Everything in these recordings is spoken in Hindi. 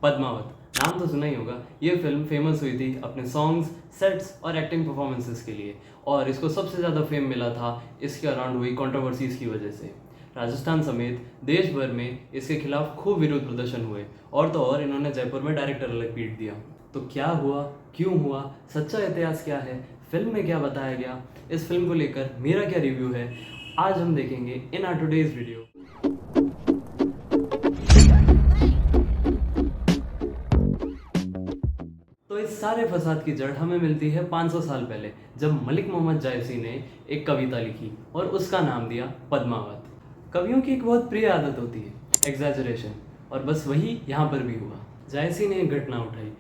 पद्मावत। नाम तो सुना ही होगा। ये फिल्म फेमस हुई थी अपने सॉन्ग्स, सेट्स और एक्टिंग परफॉर्मेंसेस के लिए, और इसको सबसे ज़्यादा फेम मिला था इसके अराउंड हुई कंट्रोवर्सीज़ की वजह से। राजस्थान समेत देश भर में इसके खिलाफ खूब विरोध प्रदर्शन हुए, और तो और इन्होंने जयपुर में डायरेक्टर अलग पीट दिया। तो क्या हुआ, क्यों हुआ, सच्चा इतिहास क्या है, फिल्म में क्या बताया गया, इस फिल्म को लेकर मेरा क्या रिव्यू है, आज हम देखेंगे इन आवर टुडेज वीडियो। तो इस सारे फसाद की जड़ हमें मिलती है 500 साल पहले, जब मलिक मोहम्मद जायसी ने एक कविता लिखी और उसका नाम दिया पद्मावत। कवियों की एक बहुत प्रिय आदत होती है एग्जैजरेशन, और बस वही यहाँ पर भी हुआ। जायसी ने एक घटना उठाई,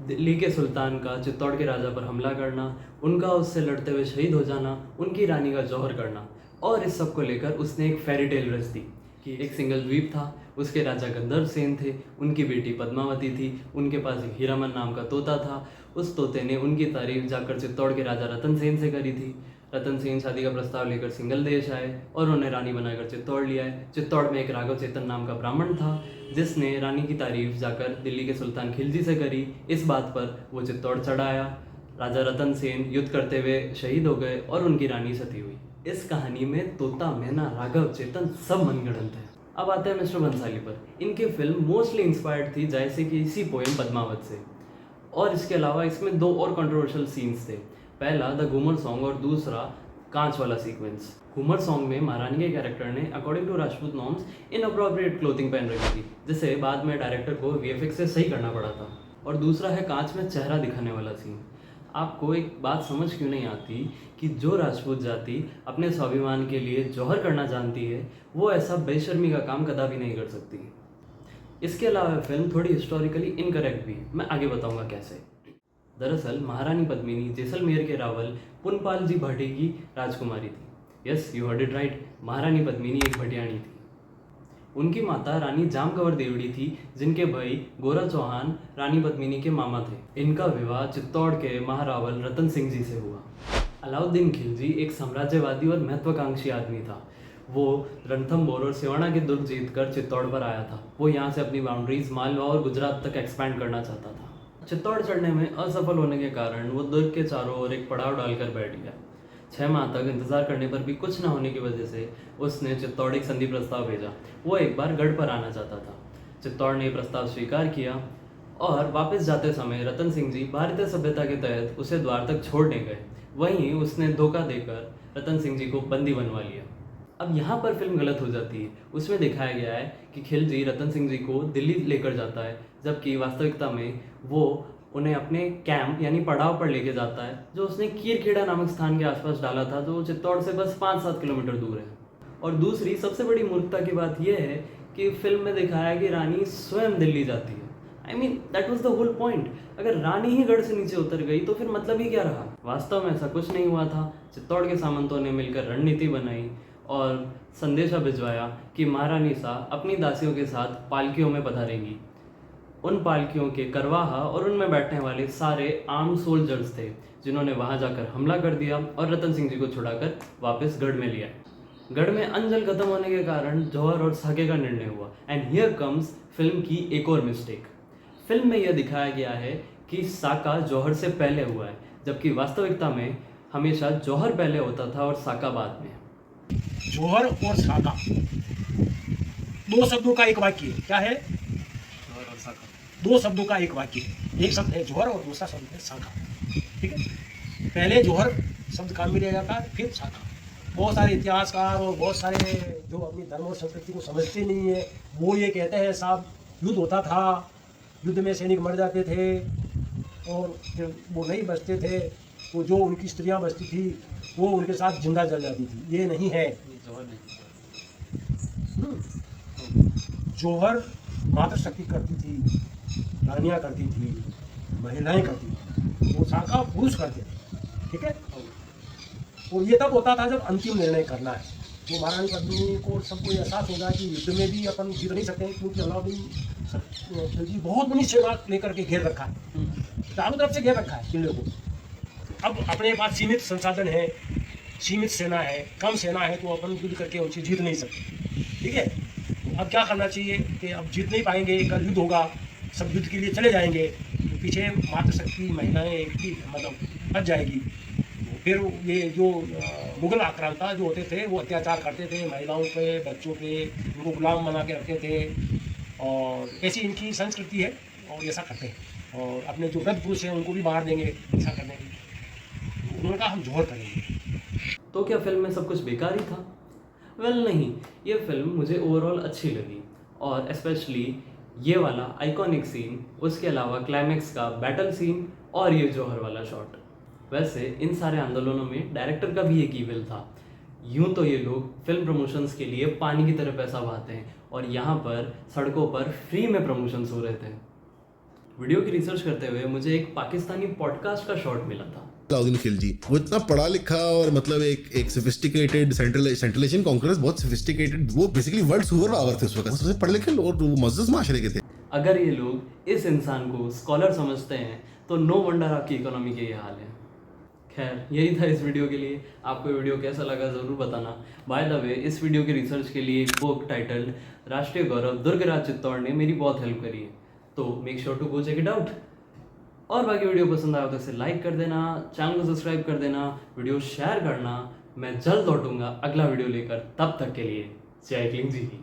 दिल्ली के सुल्तान का चित्तौड़ के राजा पर हमला करना, उनका उससे लड़ते हुए शहीद हो जाना, उनकी रानी का जौहर करना, और इस सब को लेकर उसने एक फेरी टेल रच दी कि एक सिंगल द्वीप था, उसके राजा गंधर्व सेन थे, उनकी बेटी पद्मावती थी, उनके पास एक हीरामन नाम का तोता था। उस तोते ने उनकी तारीफ जाकर चित्तौड़ के राजा रतन सेन से करी थी। रतन सेन शादी का प्रस्ताव लेकर सिंगल देश आए और उन्हें रानी बनाकर चित्तौड़ लिया है। चित्तौड़ में एक राघव चेतन नाम का ब्राह्मण था, जिसने रानी की तारीफ जाकर दिल्ली के सुल्तान खिलजी से करी। इस बात पर वो चित्तौड़ चढ़ाया। राजा रतन सेन युद्ध करते हुए शहीद हो गए और उनकी रानी सती हुई। इस कहानी में तोता, मैना, राघव, चेतन सब मनगढ़ंत है। अब आते हैं मिस्टर बंसाली पर। इनकी फिल्म मोस्टली इंस्पायर्ड थी जैसे कि इसी पोएम पद्मावत से, और इसके अलावा इसमें दो और कंट्रोवर्शियल सीन्स थे। पहला द घूमर सॉन्ग और दूसरा कांच वाला सीक्वेंस। घूमर सॉन्ग में महारानी के कैरेक्टर ने according to Rajput norms inappropriate clothing पहन रखी थी, जिसे बाद में डायरेक्टर को वीएफएक्स से सही करना पड़ा था। और दूसरा है कांच में चेहरा दिखाने वाला सीन। आपको एक बात समझ क्यों नहीं आती कि जो राजपूत जाति अपने स्वाभिमान के लिए जौहर करना जानती है, वो ऐसा बेशर्मी का काम कदापि नहीं कर सकती। इसके अलावा फिल्म थोड़ी हिस्टोरिकली इनकरेक्ट भी है, मैं आगे बताऊंगा कैसे। दरअसल महारानी पद्मिनी जैसलमेर के रावल पुनपाल जी भाटी की राजकुमारी थी। Yes, you heard it right, महारानी पद्मिनी एक भटियाणी थी। उनकी माता रानी जामकंवर देवड़ी थी, जिनके भाई गोरा चौहान रानी पद्मिनी के मामा थे। इनका विवाह चित्तौड़ के महारावल रतन सिंह जी से हुआ। अलाउद्दीन खिलजी एक साम्राज्यवादी और महत्वाकांक्षी आदमी था। वो रणथंभौर और सिवाना के दुर्ग जीतकर चित्तौड़ पर आया था। वो यहाँ से अपनी बाउंड्रीज मालवा और गुजरात तक एक्सपैंड करना चाहता था। चित्तौड़ चढ़ने में असफल होने के कारण वो दुर्ग के चारों ओर एक पड़ाव डालकर बैठ गया। 6 माह तक इंतजार करने पर भी कुछ न होने की वजह से उसने चित्तौड़ एक संधि प्रस्ताव भेजा। वो एक बार गढ़ पर आना चाहता था। चित्तौड़ ने प्रस्ताव स्वीकार किया और वापस जाते समय रतन सिंह जी भारतीय सभ्यता के तहत उसे द्वार तक छोड़ने गए। वहीं उसने धोखा देकर रतन सिंह जी को बंदी बनवा लिया। अब यहाँ पर फिल्म गलत हो जाती है। उसमें दिखाया गया है कि खिलजी रतन सिंह जी को दिल्ली लेकर जाता है, जबकि वास्तविकता में वो उन्हें अपने कैंप यानी पड़ाव पर लेके जाता है, जो उसने कीरखेड़ा नामक स्थान के आसपास डाला था, जो चित्तौड़ से बस 5-7 किलोमीटर दूर है। और दूसरी सबसे बड़ी मूर्खता की बात यह है कि फिल्म में दिखाया है कि रानी स्वयं दिल्ली जाती है। I mean that was the whole point. अगर रानी ही गढ़ से नीचे उतर गई तो फिर मतलब ही क्या रहा। वास्तव में ऐसा कुछ नहीं हुआ था। चित्तौड़ के सामंतों ने मिलकर रणनीति बनाई और संदेशा भिजवाया कि महारानी साहब अपनी दासियों के साथ पालकियों में पधारेंगी। उन पालकियों के करवाहा और उनमें बैठने वाले सारे आर्म सोल्जर्स थे, जिन्होंने वहां जाकर हमला कर दिया और रतन सिंह जी को छुड़ाकर वापस गढ़ में लिया। गढ़ में अनजल खत्म होने के कारण जौहर और साके का निर्णय हुआ। एंड हियर कम्स फिल्म की एक और मिस्टेक। फिल्म में यह दिखाया गया है कि साका जौहर से पहले हुआ है, जबकि वास्तविकता में हमेशा जौहर पहले होता था और साका बाद में। जौहर और साका दो शब्दों का एक वाक्य है। क्या है? जौहर और साका दो शब्दों का एक वाक्य है। एक शब्द है जौहर और दूसरा शब्द है साका। ठीक है, पहले जौहर शब्द काम में लिया जाता है, फिर साका। बहुत सारे इतिहासकार और बहुत सारे जो अपनी धर्म और संस्कृति को समझते नहीं है, वो ये कहते हैं साहब युद्ध होता था, युद्ध में सैनिक मर जाते थे और फिर वो नहीं बचते थे, तो जो उनकी स्त्रियां बचती थी वो उनके साथ जिंदा जल जाती थी। ये नहीं है। जौहर मातृशक्ति करती थी, रानियाँ करती थी, महिलाएं करती थी, वो साका पुरुष करते थे। ठीक है, और ये तब होता था जब अंतिम निर्णय करना है। तो महारानी पद्मिनी को सबको एहसास होगा कि युद्ध में भी अपन जीत नहीं सकते, क्योंकि अलाउद्दीन खिलजी बहुत बड़ी सेना लेकर के घेर रखा है, चारों तरफ से घेर रखा है किले को। अब अपने पास सीमित संसाधन है, सीमित सेना है, कम सेना है, तो अपन युद्ध करके उनसे जीत नहीं सकते। ठीक है, अब क्या करना चाहिए कि अब जीत नहीं पाएंगे, कल युद्ध होगा, सब युद्ध के लिए चले जाएंगे तो पीछे मातृशक्ति महिलाएं एक भी मतलब बच जाएगी। तो फिर ये जो मुगल आक्रांता जो होते थे वो अत्याचार करते थे महिलाओं पे, बच्चों पे, उनको गुलाम बना के रखते थे, और ऐसी इनकी संस्कृति है और ऐसा करते हैं। और अपने जो वृद्ध पुरुष हैं उनको भी मार देंगे ऐसा करने की। तो उन्होंने कहा हम जोहर करेंगे। तो क्या फिल्म में सब कुछ बेकार ही था? वेल नहीं, ये फिल्म मुझे ओवरऑल अच्छी लगी, और स्पेशली ये वाला आइकॉनिक सीन, उसके अलावा क्लाइमैक्स का बैटल सीन और ये जौहर वाला शॉट। वैसे इन सारे आंदोलनों में डायरेक्टर का भी एक ईविल था। यूं तो ये लोग फिल्म प्रमोशंस के लिए पानी की तरह पैसा बहाते हैं, और यहाँ पर सड़कों पर फ्री में प्रमोशंस हो रहे थे। वीडियो की रिसर्च करते हुए मुझे एक पाकिस्तानी पॉडकास्ट का शॉट मिला था। अलाउद्दीन खिलजी वो इतना पढ़ा लिखा और मतलब एक सोफिस्टिकेटेड सेंट्रल एशियन कांकरर्स, बहुत सोफिस्टिकेटेड, वो बेसिकली वर्ल्ड सुपर पावर थे उस वक्त, सबसे पढ़े लिखे और मुअज़्ज़ज़ माशरे के थे। अगर ये लोग इस इंसान को स्कॉलर समझते हैं तो नो वंडर आपकी इकोनॉमी के ये हाल है। खैर, यही था इस वीडियो के लिए। आपको ये वीडियो कैसा लगा ज़रूर बताना। बाय द वे, इस वीडियो की रिसर्च के लिए एक बुक टाइटल्ड राष्ट्रीय गौरव दुर्गराज चित्तौड़ ने मेरी बहुत हेल्प करी है, तो make sure to go check it out. और बाकी वीडियो पसंद आया तो इसे लाइक कर देना, चैनल को सब्सक्राइब कर देना, वीडियो शेयर करना। मैं जल्द लौटूंगा अगला वीडियो लेकर, तब तक के लिए जय हिंद जी की।